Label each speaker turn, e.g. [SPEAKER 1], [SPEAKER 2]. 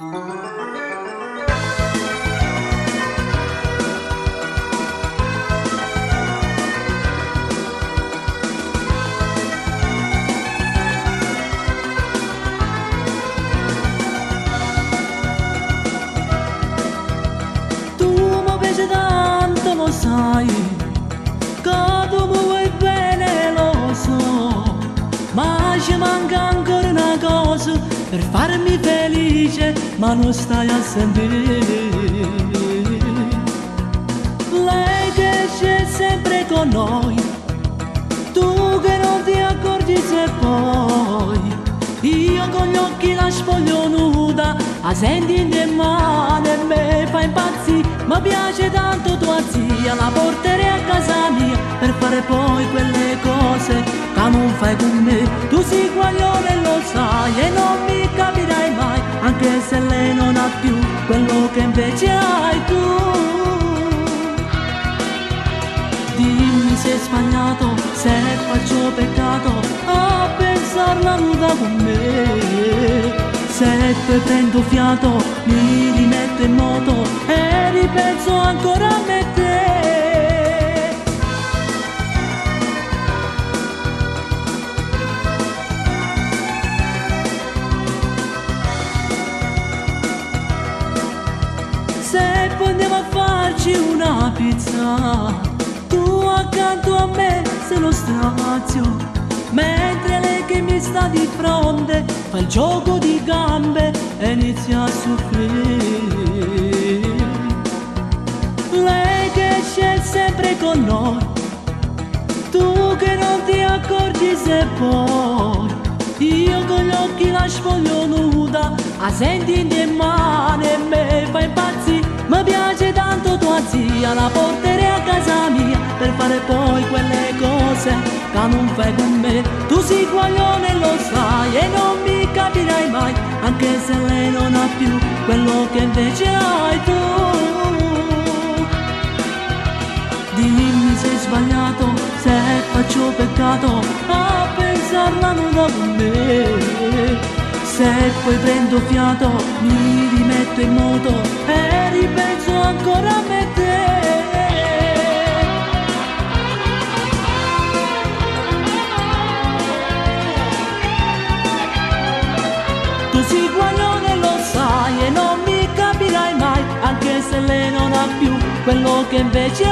[SPEAKER 1] Tanto lo sai, che tu mi vuoi bene lo so, ma ci manca ancora una cosa per farmi felice, ma non stai a sentire. Lei che c'è sempre con noi, tu che non ti accorgi se poi io con gli occhi la spoglio nuda, la senti in mano e me fa impazzire. Mi piace tanto tua zia, la porterei a casa mia per fare poi quelle cose che non fai con me. Tu sei guaglione e lo sai e non mi capirai mai, anche se lei non ha più quello che invece hai tu. Dimmi se hai sbagliato, se faccio peccato a pensarla nuda con me. Se poi prendo fiato, mi rimetto in moto e ripenso ancora a me e te. Se poi andiamo a farci una pizza, tu accanto a me sei lo strazio, mentre lei che mi sta di fronte fa il gioco di gambe e inizia a soffrire. Lei che c'è sempre con noi, tu che non ti accorgi se poi io con gli occhi la spoglio nuda, la senti in mano e me fa impazzire. Mi piace tanto tua zia, la porterei a casa mia per fare poi quelle cose che non fai con me. Tu sei guaglione e lo sai e non mi capirai mai, anche se lei non ha più quello che invece hai tu. Dimmi se hai sbagliato, se faccio peccato a pensarla nuda con me. Se poi prendo fiato, mi rimetto in moto e ripenso ancora a me e te. Tu sei guaglione, lo sai e non mi capirai mai, anche se lei non ha più quello che invece